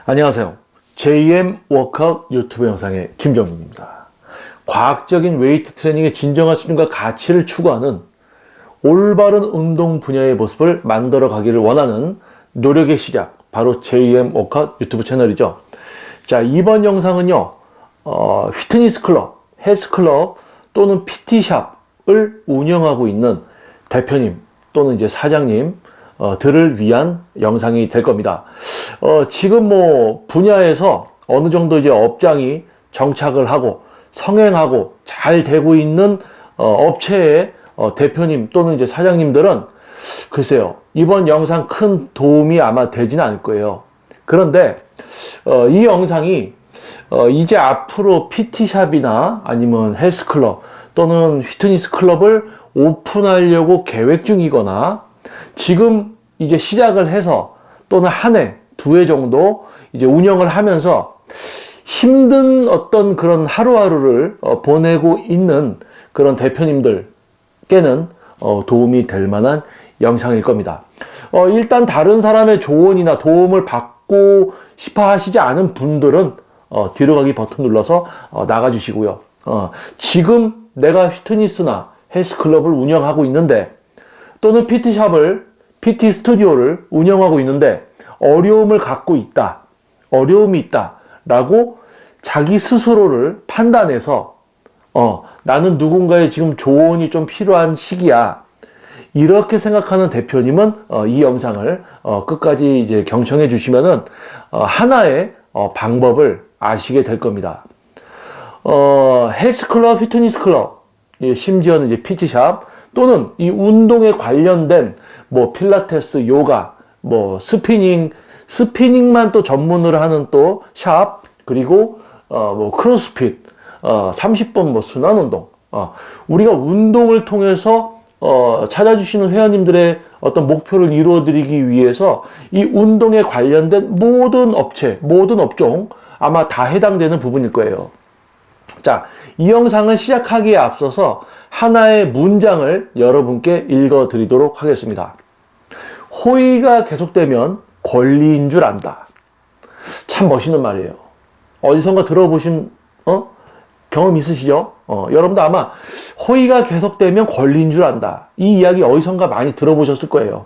안녕하세요. JM 워크아웃 유튜브 영상의 김정민입니다. 과학적인 웨이트 트레이닝의 진정한 수준과 가치를 추구하는 올바른 운동 분야의 모습을 만들어 가기를 원하는 노력의 시작, 바로 JM 워크아웃 유튜브 채널이죠. 자, 이번 영상은요, 피트니스 클럽, 헬스 클럽 또는 PT샵을 운영하고 있는 대표님 또는 이제 사장님 들을 위한 영상이 될 겁니다. 지금 뭐 분야에서 어느 정도 이제 업장이 정착을 하고 성행하고 잘 되고 있는 업체의 대표님 또는 이제 사장님들은 글쎄요, 이번 영상 큰 도움이 아마 되지는 않을 거예요. 그런데 이 영상이 이제 앞으로 PT샵이나 아니면 헬스클럽 또는 피트니스 클럽을 오픈하려고 계획 중이거나 지금 이제 시작을 해서 또는 한 해, 두 해 정도 이제 운영을 하면서 힘든 어떤 그런 하루하루를 보내고 있는 그런 대표님들께는 도움이 될 만한 영상일 겁니다. 일단 다른 사람의 조언이나 도움을 받고 싶어 하시지 않은 분들은 뒤로 가기 버튼 눌러서 나가주시고요. 지금 내가 피트니스나 헬스클럽을 운영하고 있는데 또는 PT 스튜디오를 운영하고 있는데 어려움을 갖고 있다, 어려움이 있다 라고 자기 스스로를 판단해서 나는 누군가의 지금 조언이 좀 필요한 시기야, 이렇게 생각하는 대표님은 이 영상을 끝까지 이제 경청해 주시면은 하나의 방법을 아시게 될 겁니다. 헬스클럽, 피트니스클럽, 심지어는 이제 PT샵 또는 이 운동에 관련된 뭐 필라테스, 요가, 뭐 스피닝만 또 전문으로 하는 또 샵, 그리고 뭐 크로스핏, 30분 뭐 순환 운동, 우리가 운동을 통해서 찾아주시는 회원님들의 어떤 목표를 이루어드리기 위해서 이 운동에 관련된 모든 업체, 모든 업종 아마 다 해당되는 부분일 거예요. 자, 이 영상을 시작하기에 앞서서 하나의 문장을 여러분께 읽어드리도록 하겠습니다. 호의가 계속되면 권리인 줄 안다. 참 멋있는 말이에요. 어디선가 들어보신 경험 있으시죠? 여러분도 아마 호의가 계속되면 권리인 줄 안다, 이 이야기 어디선가 많이 들어보셨을 거예요.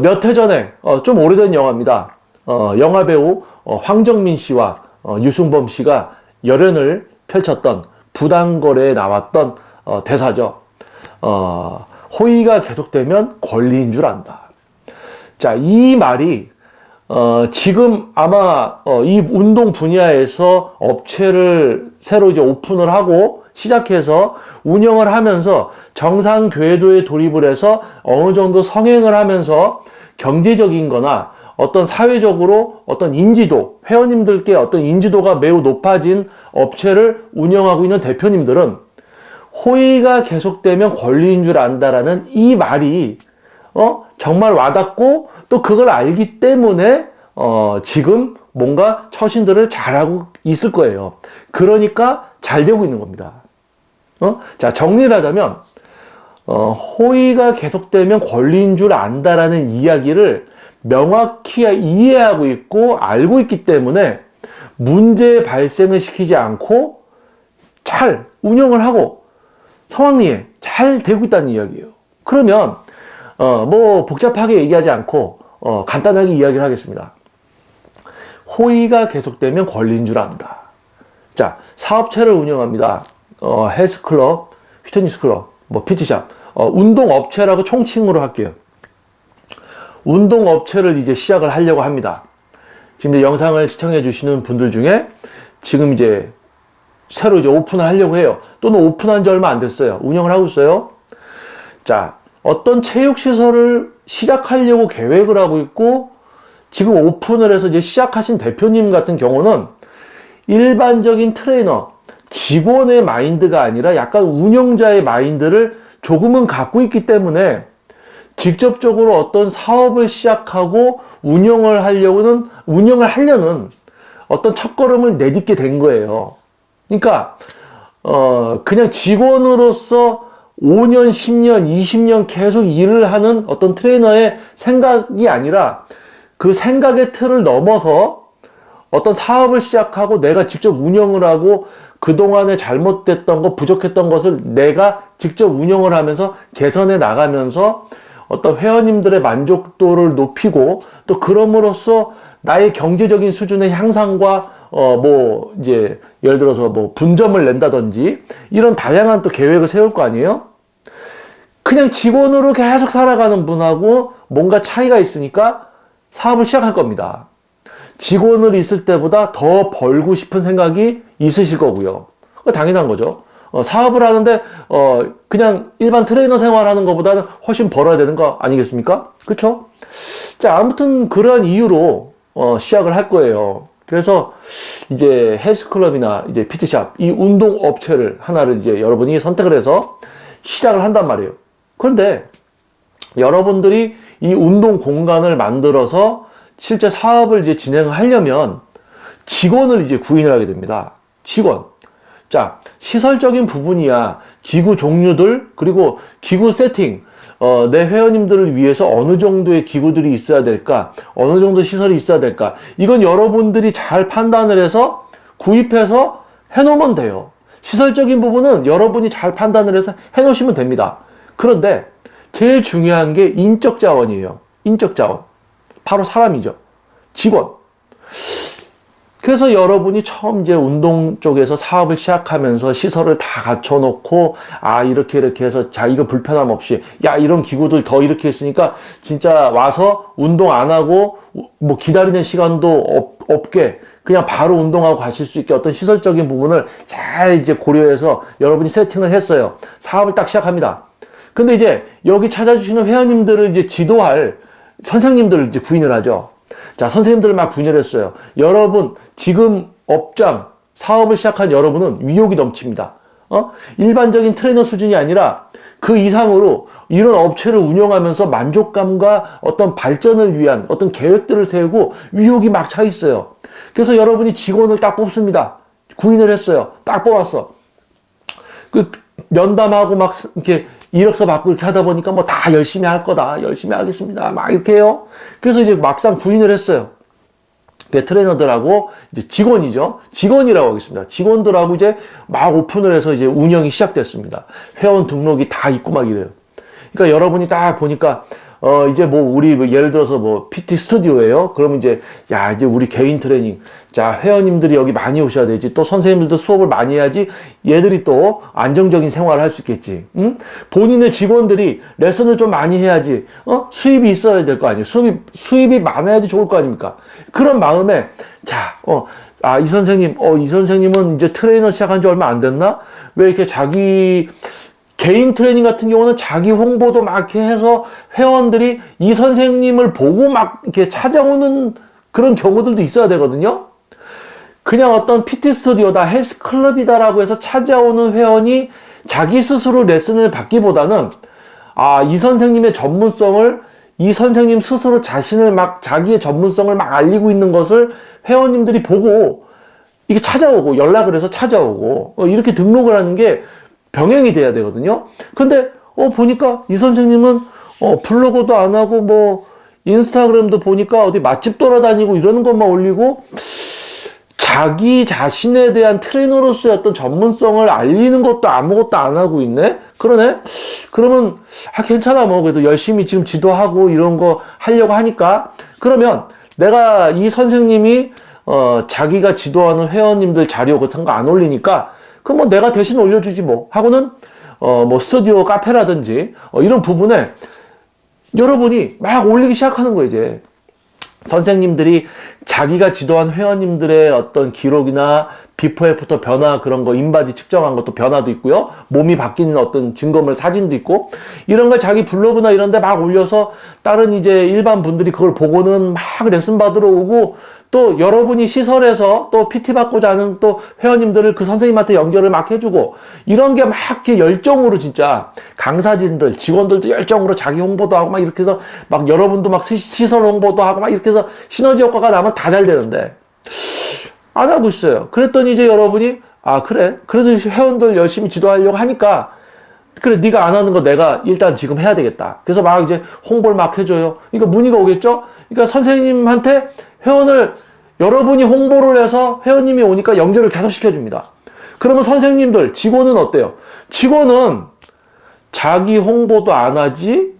몇 해 전에 좀 오래된 영화입니다. 영화배우 황정민 씨와 유승범 씨가 열연을 펼쳤던 부당거래에 나왔던 대사죠. 호의가 계속되면 권리인 줄 안다. 자, 이 말이 지금 아마 이 운동 분야에서 업체를 새로 이제 오픈을 하고 시작해서 운영을 하면서 정상 궤도에 돌입을 해서 어느 정도 성행을 하면서 경제적인 거나 어떤 사회적으로 어떤 인지도, 회원님들께 어떤 인지도가 매우 높아진 업체를 운영하고 있는 대표님들은 호의가 계속되면 권리인 줄 안다라는 이 말이 정말 와닿고 또 그걸 알기 때문에 지금 뭔가 처신들을 잘하고 있을 거예요. 그러니까 잘 되고 있는 겁니다. 자, 정리를 하자면 호의가 계속되면 권리인 줄 안다라는 이야기를 명확히 이해하고 있고 알고 있기 때문에 문제 발생을 시키지 않고 잘 운영을 하고 상황리에 잘 되고 있다는 이야기예요. 그러면 뭐 복잡하게 얘기하지 않고 간단하게 이야기를 하겠습니다. 호의가 계속되면 권리인 줄 안다. 자, 사업체를 운영합니다. 헬스클럽, 피트니스클럽, 뭐 PT샵, 운동업체라고 총칭으로 할게요. 운동업체를 이제 시작을 하려고 합니다. 지금 이제 영상을 시청해 주시는 분들 중에 지금 이제 새로 이제 오픈을 하려고 해요. 또는 오픈한 지 얼마 안 됐어요. 운영을 하고 있어요. 자, 어떤 체육시설을 시작하려고 계획을 하고 있고 지금 오픈을 해서 이제 시작하신 대표님 같은 경우는 일반적인 트레이너, 직원의 마인드가 아니라 약간 운영자의 마인드를 조금은 갖고 있기 때문에 직접적으로 어떤 사업을 시작하고 운영을 하려는 어떤 첫걸음을 내딛게 된 거예요. 그러니까 그냥 직원으로서 5년, 10년, 20년 계속 일을 하는 어떤 트레이너의 생각이 아니라 그 생각의 틀을 넘어서 어떤 사업을 시작하고 내가 직접 운영을 하고 그동안에 잘못됐던 것, 부족했던 것을 내가 직접 운영을 하면서 개선해 나가면서 어떤 회원님들의 만족도를 높이고 또 그럼으로써 나의 경제적인 수준의 향상과 뭐 이제 예를 들어서 뭐 분점을 낸다든지 이런 다양한 또 계획을 세울 거 아니에요? 그냥 직원으로 계속 살아가는 분하고 뭔가 차이가 있으니까 사업을 시작할 겁니다. 직원으로 있을 때보다 더 벌고 싶은 생각이 있으실 거고요. 당연한 거죠. 사업을 하는데 그냥 일반 트레이너 생활하는 것보다는 훨씬 벌어야 되는 거 아니겠습니까? 그렇죠? 자, 아무튼 그러한 이유로 시작을 할 거예요. 그래서 이제 헬스클럽이나 이제 PT샵 이 운동 업체를 하나를 이제 여러분이 선택을 해서 시작을 한단 말이에요. 그런데 여러분들이 이 운동 공간을 만들어서 실제 사업을 이제 진행을 하려면 직원을 이제 구인을 하게 됩니다. 직원. 자, 시설적인 부분이야 기구 종류들 그리고 기구 세팅 내 회원님들을 위해서 어느 정도의 기구들이 있어야 될까 어느 정도 시설이 있어야 될까 이건 여러분들이 잘 판단을 해서 구입해서 해놓으면 돼요. 시설적인 부분은 여러분이 잘 판단을 해서 해놓으시면 됩니다. 그런데 제일 중요한 게 인적 자원이에요. 인적 자원. 바로 사람이죠. 직원. 그래서 여러분이 처음 이제 운동 쪽에서 사업을 시작하면서 시설을 다 갖춰놓고 이렇게 해서 자 이거 불편함 없이 이런 기구들 더 이렇게 했으니까 진짜 와서 운동 안 하고 뭐 기다리는 시간도 없게 그냥 바로 운동하고 가실 수 있게 어떤 시설적인 부분을 잘 이제 고려해서 여러분이 세팅을 했어요. 사업을 딱 시작합니다. 근데 이제 여기 찾아주시는 회원님들을 이제 지도할 선생님들을 이제 구인을 하죠. 자, 선생님들을 막 구인을 했어요. 여러분, 지금 업장, 사업을 시작한 여러분은 위욕이 넘칩니다. 일반적인 트레이너 수준이 아니라 그 이상으로 이런 업체를 운영하면서 만족감과 어떤 발전을 위한 어떤 계획들을 세우고 위욕이 막 차 있어요. 그래서 여러분이 직원을 딱 뽑습니다. 구인을 했어요. 딱 뽑았어. 그 면담하고 막 이렇게 이력서 받고 이렇게 하다 보니까 뭐 다 열심히 할 거다. 열심히 하겠습니다. 막 이렇게 해요. 그래서 이제 막상 구인을 했어요. 트레이너들하고 이제 직원이죠. 직원이라고 하겠습니다. 직원들하고 이제 막 오픈을 해서 이제 운영이 시작됐습니다. 회원 등록이 다 있고 막 이래요. 그러니까 여러분이 딱 보니까 이제 뭐 우리 예를 들어서 뭐 PT 스튜디오예요. 그러면 이제 이제 우리 개인 트레이닝. 자, 회원님들이 여기 많이 오셔야 되지. 또 선생님들도 수업을 많이 해야지 얘들이 또 안정적인 생활을 할 수 있겠지. 응? 본인의 직원들이 레슨을 좀 많이 해야지. 수입이 있어야 될 거 아니에요. 수입이 많아야지 좋을 거 아닙니까? 그런 마음에 자, 이 선생님, 이 선생님은 이제 트레이너 시작한 지 얼마 안 됐나? 왜 이렇게 자기 개인 트레이닝 같은 경우는 자기 홍보도 막 이렇게 해서 회원들이 이 선생님을 보고 막 이렇게 찾아오는 그런 경우들도 있어야 되거든요. 그냥 어떤 PT 스튜디오다, 헬스 클럽이다라고 해서 찾아오는 회원이 자기 스스로 레슨을 받기보다는 이 선생님의 전문성을 이 선생님 스스로 자신을 막 자기의 전문성을 막 알리고 있는 것을 회원님들이 보고 이게 찾아오고 연락을 해서 찾아오고 이렇게 등록을 하는 게 병행이 돼야 되거든요. 근데 보니까 이 선생님은 블로그도 안 하고 뭐 인스타그램도 보니까 어디 맛집 돌아다니고 이러는 것만 올리고 자기 자신에 대한 트레이너로서의 어떤 전문성을 알리는 것도 아무것도 안 하고 있네? 그러네? 그러면 괜찮아. 뭐 그래도 열심히 지금 지도하고 이런 거 하려고 하니까 그러면 내가 이 선생님이 자기가 지도하는 회원님들 자료 같은 거 안 올리니까 그럼 뭐 내가 대신 올려주지 뭐 하고는 뭐 스튜디오 카페라든지 이런 부분에 여러분이 막 올리기 시작하는 거예요. 이제 선생님들이 자기가 지도한 회원님들의 어떤 기록이나 비포 애프터 변화 그런 거 인바디 측정한 것도 변화도 있고요. 몸이 바뀌는 어떤 증거물 사진도 있고 이런 걸 자기 블로그나 이런 데 막 올려서 다른 이제 일반 분들이 그걸 보고는 막 레슨 받으러 오고 또 여러분이 시설에서 또 PT 받고자 하는 또 회원님들을 그 선생님한테 연결을 막 해주고 이런 게 막 이렇게 열정으로 진짜 강사진들, 직원들도 열정으로 자기 홍보도 하고 막 이렇게 해서 막 여러분도 막 시설 홍보도 하고 막 이렇게 해서 시너지 효과가 나면 다 잘 되는데 안 하고 있어요. 그랬더니 이제 여러분이 그래. 그래서 회원들 열심히 지도하려고 하니까 그래 네가 안 하는 거 내가 일단 지금 해야 되겠다. 그래서 막 이제 홍보를 막 해줘요. 그러니까 문의가 오겠죠. 그러니까 선생님한테 회원을 여러분이 홍보를 해서 회원님이 오니까 연결을 계속 시켜줍니다. 그러면 선생님들, 직원은 어때요? 직원은 자기 홍보도 안 하지,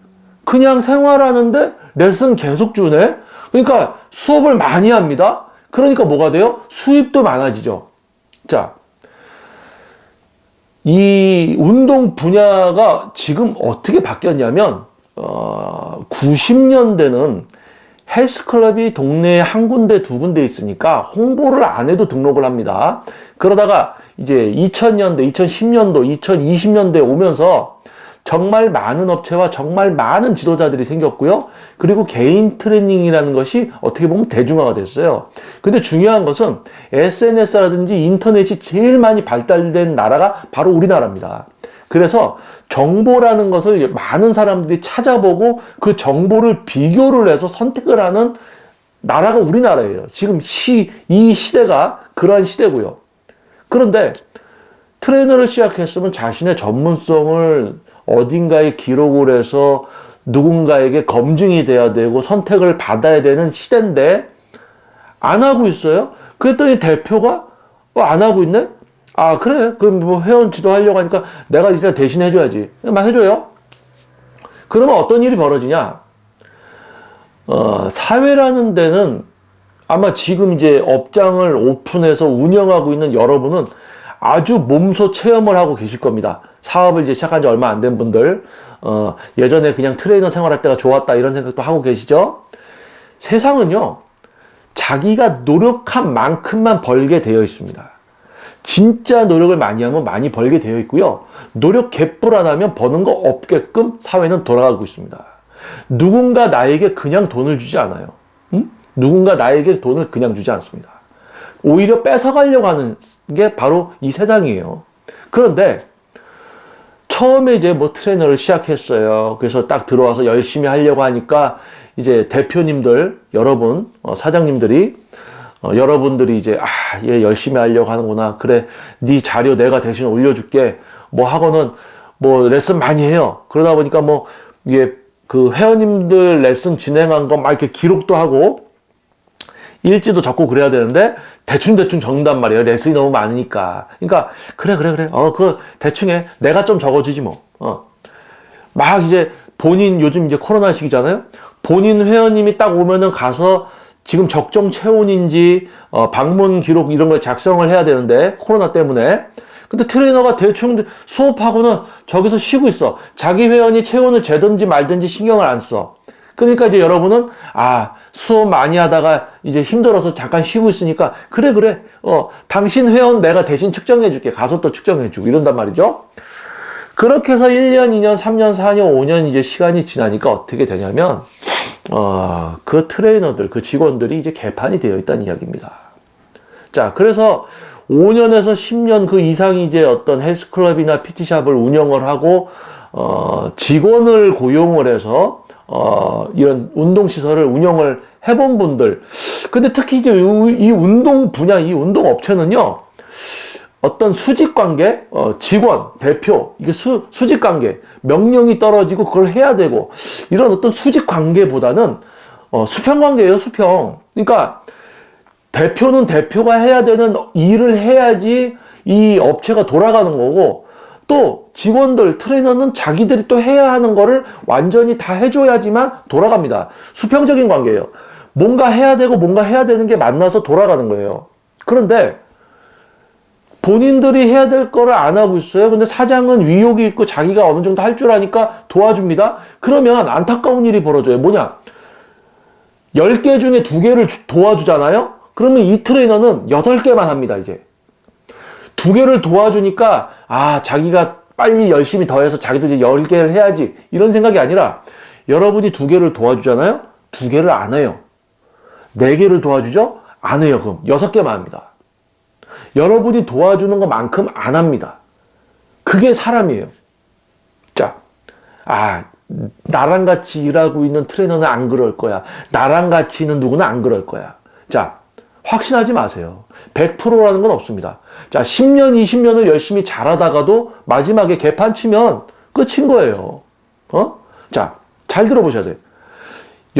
그냥 생활하는데 레슨 계속 주네? 그러니까 수업을 많이 합니다. 그러니까 뭐가 돼요? 수입도 많아지죠. 자, 이 운동 분야가 지금 어떻게 바뀌었냐면, 90년대는 헬스클럽이 동네에 한 군데, 두 군데 있으니까 홍보를 안 해도 등록을 합니다. 그러다가 이제 2000년대, 2010년도, 2020년대 오면서 정말 많은 업체와 정말 많은 지도자들이 생겼고요. 그리고 개인 트레이닝이라는 것이 어떻게 보면 대중화가 됐어요. 근데 중요한 것은 SNS라든지 인터넷이 제일 많이 발달된 나라가 바로 우리나라입니다. 그래서 정보라는 것을 많은 사람들이 찾아보고 그 정보를 비교를 해서 선택을 하는 나라가 우리나라예요. 지금 이 시대가 그러한 시대고요. 그런데 트레이너를 시작했으면 자신의 전문성을 어딘가에 기록을 해서 누군가에게 검증이 돼야 되고 선택을 받아야 되는 시대인데 안 하고 있어요. 그랬더니 대표가 안 하고 있네? 아, 그래. 그럼 뭐 회원 지도하려고 하니까 내가 이제 대신 해줘야지. 막 해줘요. 그러면 어떤 일이 벌어지냐? 사회라는 데는 아마 지금 이제 업장을 오픈해서 운영하고 있는 여러분은 아주 몸소 체험을 하고 계실 겁니다. 사업을 이제 시작한 지 얼마 안 된 분들, 예전에 그냥 트레이너 생활할 때가 좋았다 이런 생각도 하고 계시죠? 세상은요, 자기가 노력한 만큼만 벌게 되어 있습니다. 진짜 노력을 많이 하면 많이 벌게 되어 있고요. 노력 개뿔 안 하면 버는 거 없게끔 사회는 돌아가고 있습니다. 누군가 나에게 그냥 돈을 주지 않아요. 응? 누군가 나에게 돈을 그냥 주지 않습니다. 오히려 뺏어가려고 하는 게 바로 이 세상이에요. 그런데 처음에 이제 뭐 트레이너를 시작했어요. 그래서 딱 들어와서 열심히 하려고 하니까 이제 대표님들, 여러분, 사장님들이 여러분들이 이제 얘 열심히 하려고 하는구나. 그래, 네 자료 내가 대신 올려줄게. 뭐 하고는 뭐 레슨 많이 해요. 그러다 보니까 뭐 이게 그 회원님들 레슨 진행한 거 막 이렇게 기록도 하고 일지도 적고 그래야 되는데 대충 적는단 말이에요. 레슨이 너무 많으니까. 그러니까 그래. 그거 대충 해. 내가 좀 적어주지 뭐. 막 이제 본인 요즘 이제 코로나 시기잖아요. 본인 회원님이 딱 오면은 가서 지금 적정 체온인지 방문 기록 이런 걸 작성을 해야 되는데 코로나 때문에. 근데 트레이너가 대충 수업하고는 저기서 쉬고 있어. 자기 회원이 체온을 재든지 말든지 신경을 안 써. 그러니까 이제 여러분은 수업 많이 하다가 이제 힘들어서 잠깐 쉬고 있으니까 그래 당신 회원 내가 대신 측정해 줄게. 가서 또 측정해 주고 이런단 말이죠. 그렇게 해서 1년, 2년, 3년, 4년, 5년 이제 시간이 지나니까 어떻게 되냐면 그 트레이너들, 그 직원들이 이제 개판이 되어 있다는 이야기입니다. 자, 그래서 5년에서 10년 그 이상이 이제 어떤 헬스클럽이나 PT샵을 운영을 하고 직원을 고용을 해서 이런 운동시설을 운영을 해본 분들. 근데 특히 이제 이 운동 분야, 이 운동 업체는요, 어떤 수직 관계, 직원, 대표, 이게 수직 관계, 명령이 떨어지고 그걸 해야 되고, 이런 어떤 수직 관계보다는, 수평 관계예요, 수평. 그러니까, 대표는 대표가 해야 되는 일을 해야지 이 업체가 돌아가는 거고, 또 직원들, 트레이너는 자기들이 또 해야 하는 거를 완전히 다 해줘야지만 돌아갑니다. 수평적인 관계예요. 뭔가 해야 되고 뭔가 해야 되는 게 만나서 돌아가는 거예요. 그런데 본인들이 해야 될 거를 안 하고 있어요. 근데 사장은 위욕이 있고 자기가 어느 정도 할 줄 아니까 도와줍니다. 그러면 안타까운 일이 벌어져요. 뭐냐? 10개 중에 2개를 도와주잖아요? 그러면 이 트레이너는 8개만 합니다, 이제. 2개를 도와주니까, 자기가 빨리 열심히 더해서 자기도 이제 10개를 해야지. 이런 생각이 아니라, 여러분이 2개를 도와주잖아요? 2개를 안 해요. 4개를 도와주죠? 안 해요, 그럼. 6개만 합니다. 여러분이 도와주는 것만큼 안 합니다. 그게 사람이에요. 자, 나랑 같이 일하고 있는 트레이너는 안 그럴 거야. 나랑 같이 있는 누구는 안 그럴 거야. 자, 확신하지 마세요. 100%라는 건 없습니다. 자, 10년, 20년을 열심히 잘하다가도 마지막에 개판 치면 끝인 거예요. 자, 잘 들어보셔야 돼요.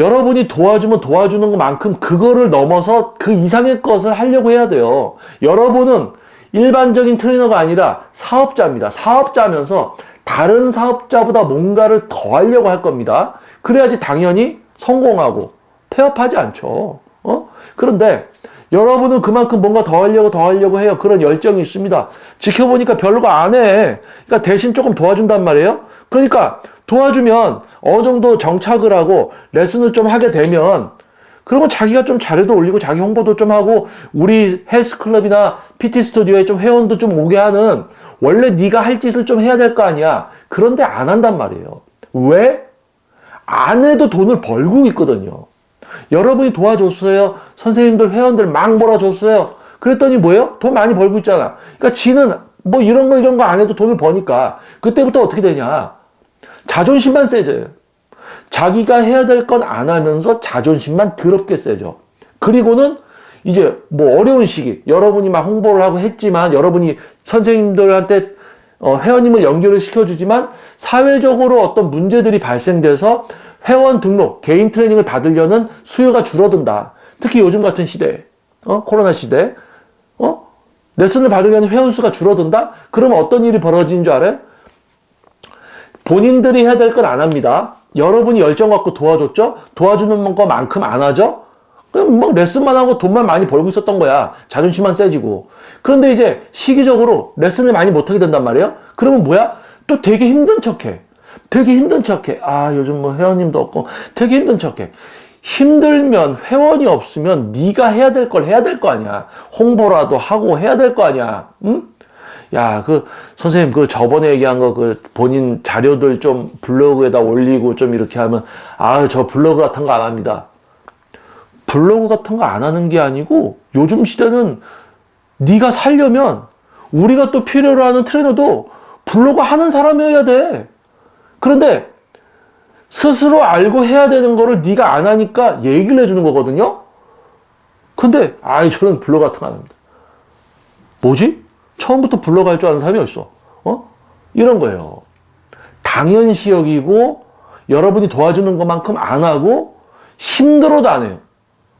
여러분이 도와주면 도와주는 것만큼 그거를 넘어서 그 이상의 것을 하려고 해야 돼요. 여러분은 일반적인 트레이너가 아니라 사업자입니다. 사업자면서 다른 사업자보다 뭔가를 더 하려고 할 겁니다. 그래야지 당연히 성공하고 폐업하지 않죠. 그런데 여러분은 그만큼 뭔가 더 하려고 해요. 그런 열정이 있습니다. 지켜보니까 별거 안 해. 그러니까 대신 조금 도와준단 말이에요. 그러니까 도와주면 어느 정도 정착을 하고 레슨을 좀 하게 되면 그러면 자기가 좀 자료도 올리고 자기 홍보도 좀 하고 우리 헬스클럽이나 PT 스튜디오에 좀 회원도 좀 오게 하는 원래 네가 할 짓을 좀 해야 될 거 아니야. 그런데 안 한단 말이에요. 왜? 안 해도 돈을 벌고 있거든요. 여러분이 도와줬어요. 선생님들, 회원들 막 몰아줬어요. 그랬더니 뭐예요? 돈 많이 벌고 있잖아. 그러니까 지는 뭐 이런 거 안 해도 돈을 버니까 그때부터 어떻게 되냐? 자존심만 세져요. 자기가 해야 될 건 안 하면서 자존심만 더럽게 세져. 그리고는 이제 뭐 어려운 시기, 여러분이 막 홍보를 하고 했지만 여러분이 선생님들한테 회원님을 연결을 시켜주지만 사회적으로 어떤 문제들이 발생돼서 회원 등록, 개인 트레이닝을 받으려는 수요가 줄어든다. 특히 요즘 같은 시대에, 코로나 시대에, 레슨을 받으려는 회원 수가 줄어든다? 그러면 어떤 일이 벌어지는 줄 알아요? 본인들이 해야 될 건 안 합니다. 여러분이 열정 갖고 도와줬죠? 도와주는 것만큼 안 하죠? 그럼 뭐 레슨만 하고 돈만 많이 벌고 있었던 거야. 자존심만 세지고. 그런데 이제 시기적으로 레슨을 많이 못하게 된단 말이에요? 그러면 뭐야? 또 되게 힘든 척해. 되게 힘든 척해. 아, 요즘 뭐 회원님도 없고 되게 힘든 척해. 힘들면 회원이 없으면 네가 해야 될 걸 해야 될 거 아니야. 홍보라도 하고 해야 될 거 아니야. 응? 야, 선생님, 저번에 얘기한 본인 자료들 좀 블로그에다 올리고 좀 이렇게 하면, 저 블로그 같은 거 안 합니다. 블로그 같은 거 안 하는 게 아니고, 요즘 시대는 네가 살려면, 우리가 또 필요로 하는 트레이너도 블로그 하는 사람이어야 돼. 그런데, 스스로 알고 해야 되는 거를 네가 안 하니까 얘기를 해주는 거거든요? 근데, 저는 블로그 같은 거 안 합니다. 뭐지? 처음부터 블로그 할 줄 아는 사람이 어딨어? 이런 거예요. 당연시 여기고 여러분이 도와주는 것만큼 안 하고 힘들어도 안 해요.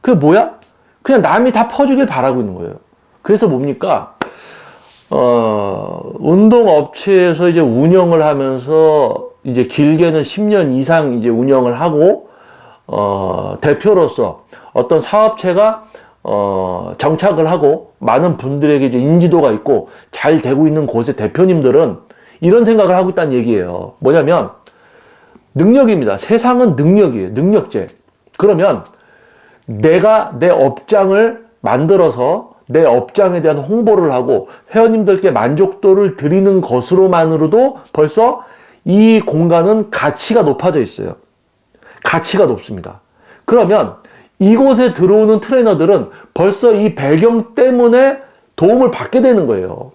그게 뭐야? 그냥 남이 다 퍼주길 바라고 있는 거예요. 그래서 뭡니까? 운동업체에서 이제 운영을 하면서 이제 길게는 10년 이상 이제 운영을 하고 대표로서 어떤 사업체가 정착을 하고 많은 분들에게 이제 인지도가 있고 잘 되고 있는 곳의 대표님들은 이런 생각을 하고 있다는 얘기예요. 뭐냐면 능력입니다. 세상은 능력이에요. 능력제. 그러면 내가 내 업장을 만들어서 내 업장에 대한 홍보를 하고 회원님들께 만족도를 드리는 것으로만으로도 벌써 이 공간은 가치가 높아져 있어요. 가치가 높습니다. 그러면 이곳에 들어오는 트레이너들은 벌써 이 배경 때문에 도움을 받게 되는 거예요.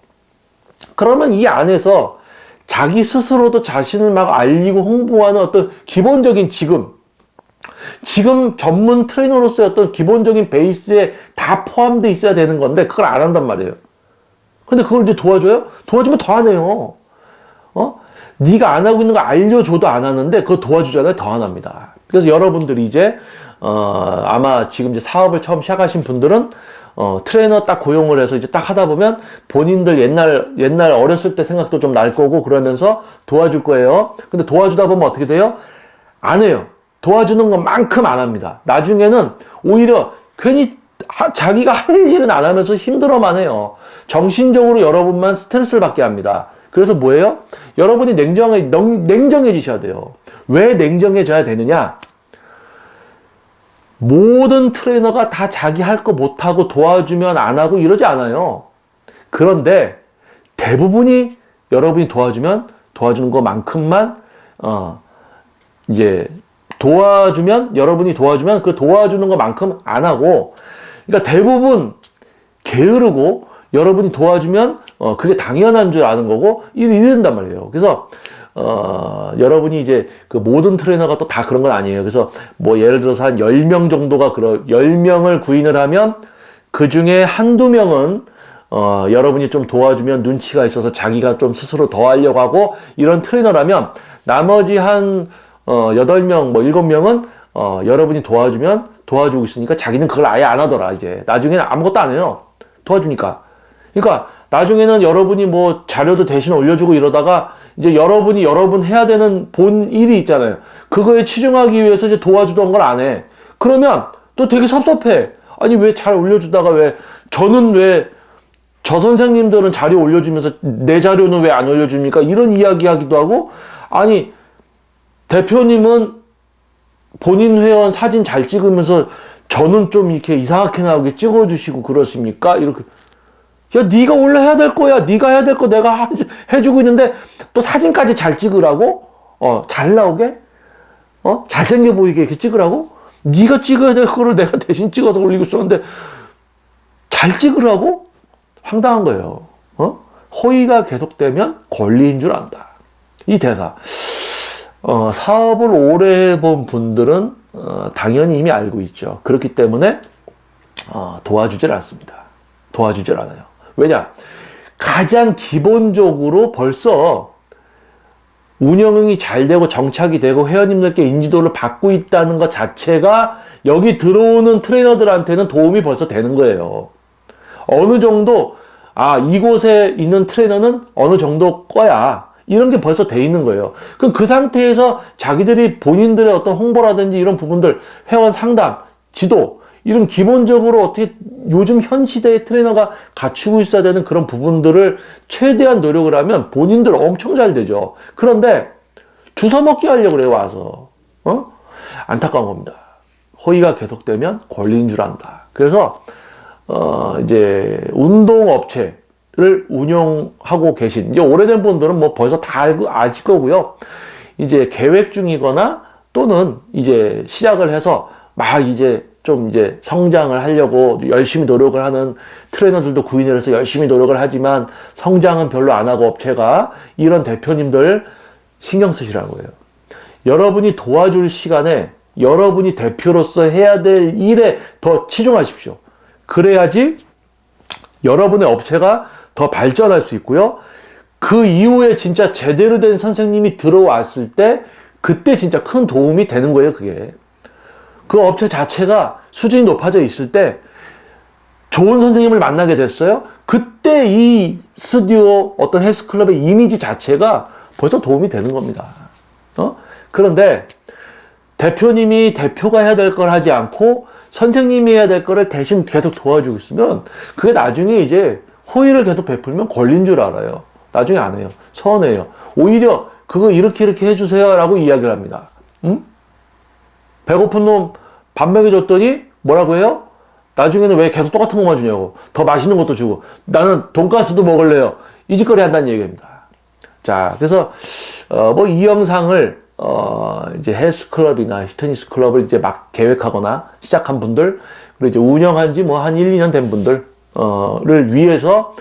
그러면 이 안에서 자기 스스로도 자신을 막 알리고 홍보하는 어떤 기본적인 지금 전문 트레이너로서의 어떤 기본적인 베이스에 다 포함되어 있어야 되는 건데 그걸 안 한단 말이에요. 근데 그걸 이제 도와줘요? 도와주면 더 안 해요. 네가 안 하고 있는 거 알려줘도 안 하는데 그거 도와주잖아요. 더 안 합니다. 그래서 여러분들이 이제 아마 지금 이제 사업을 처음 시작하신 분들은 트레이너 딱 고용을 해서 이제 딱 하다 보면 본인들 옛날 어렸을 때 생각도 좀 날 거고 그러면서 도와줄 거예요. 근데 도와주다 보면 어떻게 돼요? 안 해요. 도와주는 것만큼 안 합니다. 나중에는 오히려 괜히 자기가 할 일은 안 하면서 힘들어만 해요. 정신적으로 여러분만 스트레스를 받게 합니다. 그래서 뭐예요? 여러분이 냉정해지셔야 돼요. 왜 냉정해져야 되느냐? 모든 트레이너가 다 자기 할 거 못하고 도와주면 안 하고 이러지 않아요. 그런데 대부분이 여러분이 도와주는 것만큼만 이제 여러분이 도와주면 그 도와주는 것만큼 안 하고, 그러니까 대부분 게으르고 여러분이 도와주면 그게 당연한 줄 아는 거고 이런단 말이에요. 그래서 여러분이 이제 그 모든 트레이너가 또 다 그런 건 아니에요. 그래서 뭐 예를 들어서 한 10명 정도가 10명을 구인을 하면 그 중에 한두 명은 여러분이 좀 도와주면 눈치가 있어서 자기가 좀 스스로 더 하려고 하고 이런 트레이너라면 나머지 한 8명, 뭐 7명은 여러분이 도와주고 있으니까 자기는 그걸 아예 안 하더라. 이제 나중에는 아무것도 안 해요. 도와주니까. 그러니까 나중에는 여러분이 뭐 자료도 대신 올려주고 이러다가 이제 여러분이 여러분 해야 되는 본 일이 있잖아요. 그거에 치중하기 위해서 이제 도와주던 걸 안 해. 그러면 또 되게 섭섭해. 아니 왜 잘 올려주다가 저는 왜 저 선생님들은 자료 올려주면서 내 자료는 왜 안 올려줍니까? 이런 이야기 하기도 하고, 아니 대표님은 본인 회원 사진 잘 찍으면서 저는 좀 이렇게 이상하게 나오게 찍어주시고 그러십니까? 이렇게. 야, 네가 원래 해야 될 거야. 네가 해야 될 거 내가 해주고 있는데 또 사진까지 잘 찍으라고? 잘 나오게? 잘생겨 보이게 이렇게 찍으라고? 네가 찍어야 될 거를 내가 대신 찍어서 올리고 있었는데 잘 찍으라고? 황당한 거예요. 호의가 계속되면 권리인 줄 안다. 이 대사. 사업을 오래 해본 분들은 당연히 이미 알고 있죠. 그렇기 때문에 도와주질 않습니다. 도와주질 않아요. 왜냐? 가장 기본적으로 벌써 운영이 잘 되고 정착이 되고 회원님들께 인지도를 받고 있다는 것 자체가 여기 들어오는 트레이너들한테는 도움이 벌써 되는 거예요. 어느 정도 이곳에 있는 트레이너는 어느 정도 거야. 이런 게 벌써 돼 있는 거예요. 그럼 그 상태에서 자기들이 본인들의 어떤 홍보라든지 이런 부분들, 회원 상담, 지도, 이런 기본적으로 어떻게 요즘 현 시대의 트레이너가 갖추고 있어야 되는 그런 부분들을 최대한 노력을 하면 본인들 엄청 잘 되죠. 그런데 주워 먹기 하려고 그래요, 와서. 안타까운 겁니다. 호의가 계속되면 권리인 줄 안다. 그래서, 이제, 운동업체를 운영하고 계신, 이제 오래된 분들은 뭐 벌써 다 아실 거고요. 이제 계획 중이거나 또는 이제 시작을 해서 막 이제 좀 이제 성장을 하려고 열심히 노력을 하는 트레이너들도 구인을 해서 열심히 노력을 하지만 성장은 별로 안 하고 업체가 이런 대표님들 신경 쓰시라는 거예요. 여러분이 도와줄 시간에 여러분이 대표로서 해야 될 일에 더 치중하십시오. 그래야지 여러분의 업체가 더 발전할 수 있고요. 그 이후에 진짜 제대로 된 선생님이 들어왔을 때 그때 진짜 큰 도움이 되는 거예요, 그게. 그 업체 자체가 수준이 높아져 있을 때 좋은 선생님을 만나게 됐어요. 그때 이 스튜디오 어떤 헬스클럽의 이미지 자체가 벌써 도움이 되는 겁니다. 그런데 대표님이 대표가 해야 될 걸 하지 않고 선생님이 해야 될 거를 대신 계속 도와주고 있으면 그게 나중에 이제 호의를 계속 베풀면 권리인 줄 알아요. 나중에 안 해요. 서운해요. 오히려 그거 이렇게 해주세요 라고 이야기를 합니다. 배고픈 놈 밥 먹여줬더니 뭐라고 해요? 나중에는 왜 계속 똑같은 것만 주냐고. 더 맛있는 것도 주고. 나는 돈가스도 먹을래요. 이 짓거리 한다는 얘기입니다. 자, 그래서 뭐 이 영상을 이제 헬스클럽이나 피트니스 클럽을 이제 막 계획하거나 시작한 분들, 그리고 이제 운영한 지 뭐 한 1, 2년 된 분들을 위해서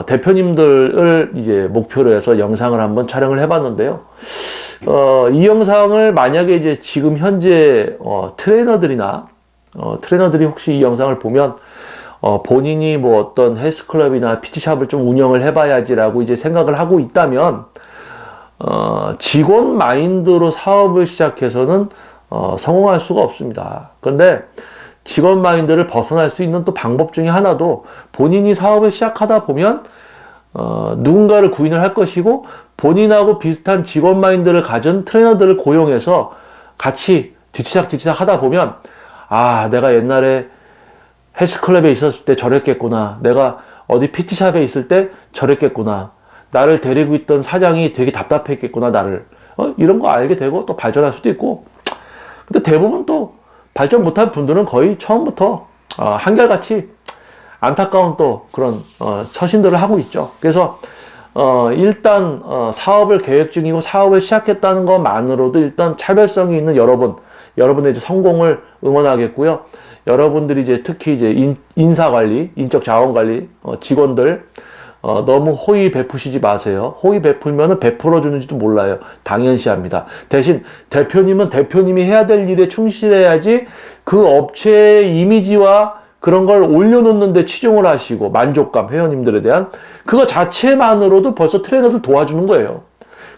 대표님들을 이제 목표로 해서 영상을 한번 촬영을 해봤는데요. 이 영상을 만약에 이제 지금 현재 트레이너들이 혹시 이 영상을 보면 본인이 뭐 어떤 헬스클럽이나 PT샵을 좀 운영을 해봐야지라고 이제 생각을 하고 있다면 직원 마인드로 사업을 시작해서는 성공할 수가 없습니다. 그런데 직원 마인드를 벗어날 수 있는 또 방법 중에 하나도 본인이 사업을 시작하다 보면 누군가를 구인을 할 것이고 본인하고 비슷한 직원 마인드를 가진 트레이너들을 고용해서 같이 뒤치작 하다 보면 내가 옛날에 헬스클럽에 있었을 때 저랬겠구나. 내가 어디 PT샵에 있을 때 저랬겠구나. 나를 데리고 있던 사장이 되게 답답했겠구나, 나를. 이런 거 알게 되고 또 발전할 수도 있고. 근데 대부분 또 발전 못한 분들은 거의 처음부터 한결같이 안타까운 또 그런 처신들을 하고 있죠. 그래서 일단 사업을 계획 중이고 사업을 시작했다는 것만으로도 일단 차별성이 있는 여러분의 이제 성공을 응원하겠고요. 여러분들이 이제 특히 이제 인사 관리, 인적 자원 관리, 직원들 너무 호의 베푸시지 마세요. 호의 베풀면은 베풀어 주는지도 몰라요. 당연시합니다. 대신 대표님은 대표님이 해야 될 일에 충실해야지 그 업체의 이미지와 그런 걸 올려놓는데 치중을 하시고 만족감, 회원님들에 대한 그거 자체만으로도 벌써 트레이너들 도와주는 거예요.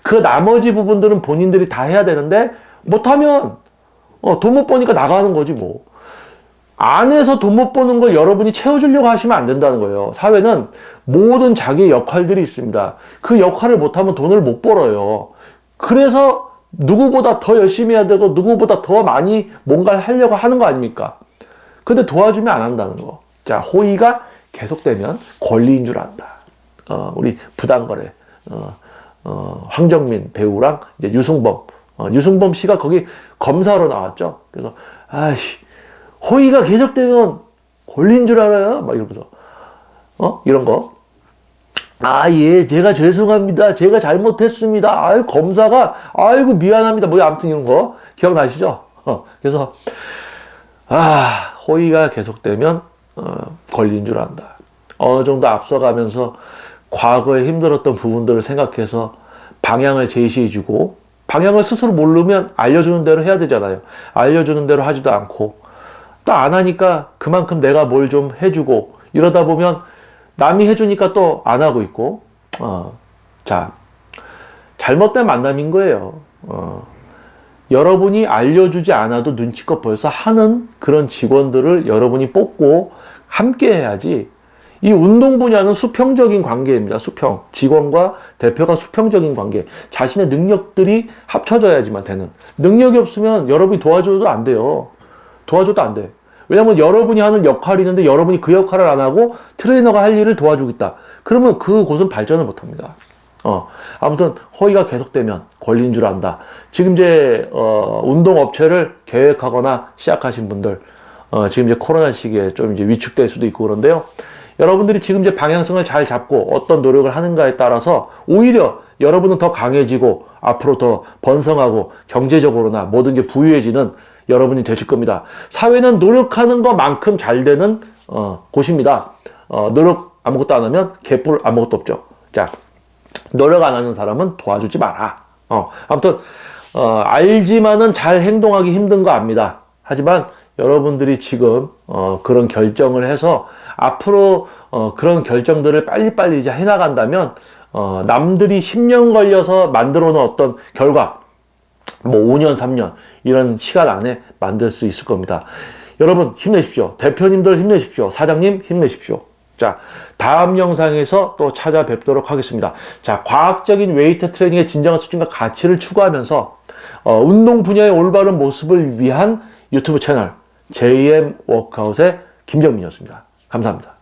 그 나머지 부분들은 본인들이 다 해야 되는데 못하면 돈 못 버니까 나가는 거지 뭐. 안에서 돈 못 버는 걸 여러분이 채워주려고 하시면 안 된다는 거예요. 사회는 모든 자기의 역할들이 있습니다. 그 역할을 못하면 돈을 못 벌어요. 그래서 누구보다 더 열심히 해야 되고 누구보다 더 많이 뭔가를 하려고 하는 거 아닙니까? 근데 도와주면 안 한다는 거. 자, 호의가 계속되면 권리인 줄 안다. 우리 부당거래 황정민 배우랑 이제 유승범 씨가 거기 검사로 나왔죠. 그래서 아이씨, 호의가 계속되면 권리인 줄 알아요? 막 이러면서 이런 거. 아, 예, 제가 죄송합니다. 제가 잘못했습니다. 아유, 검사가, 아이고, 미안합니다. 뭐, 아무튼 이런 거. 기억나시죠? 그래서, 호의가 계속되면, 걸린 줄 안다. 어느 정도 앞서가면서 과거에 힘들었던 부분들을 생각해서 방향을 제시해주고, 방향을 스스로 모르면 알려주는 대로 해야 되잖아요. 알려주는 대로 하지도 않고, 또 안 하니까 그만큼 내가 뭘 좀 해주고, 이러다 보면 남이 해주니까 또 안 하고 있고, 자, 잘못된 만남인 거예요. 여러분이 알려주지 않아도 눈치껏 벌써 하는 그런 직원들을 여러분이 뽑고 함께 해야지. 이 운동 분야는 수평적인 관계입니다. 수평. 직원과 대표가 수평적인 관계. 자신의 능력들이 합쳐져야지만 되는. 능력이 없으면 여러분이 도와줘도 안 돼요. 도와줘도 안 돼. 왜냐면 여러분이 하는 역할이 있는데 여러분이 그 역할을 안 하고 트레이너가 할 일을 도와주겠다. 그러면 그곳은 발전을 못 합니다. 아무튼 허위가 계속되면 걸린 줄 안다. 지금 이제 운동업체를 계획하거나 시작하신 분들, 지금 이제 코로나 시기에 좀 이제 위축될 수도 있고 그런데요. 여러분들이 지금 이제 방향성을 잘 잡고 어떤 노력을 하는가에 따라서 오히려 여러분은 더 강해지고 앞으로 더 번성하고 경제적으로나 모든 게 부유해지는 여러분이 되실 겁니다. 사회는 노력하는 것만큼 잘 되는 곳입니다. 노력 아무것도 안 하면 개뿔 아무것도 없죠. 자, 노력 안 하는 사람은 도와주지 마라. 아무튼 알지만은 잘 행동하기 힘든 거 압니다. 하지만 여러분들이 지금 그런 결정을 해서 앞으로 그런 결정들을 빨리빨리 이제 해나간다면 남들이 10년 걸려서 만들어 놓은 어떤 결과, 뭐 5년, 3년 이런 시간 안에 만들 수 있을 겁니다. 여러분 힘내십시오. 대표님들 힘내십시오. 사장님 힘내십시오. 자, 다음 영상에서 또 찾아뵙도록 하겠습니다. 자, 과학적인 웨이트 트레이닝의 진정한 수준과 가치를 추구하면서 운동 분야의 올바른 모습을 위한 유튜브 채널 JM 워크아웃의 김정민이었습니다. 감사합니다.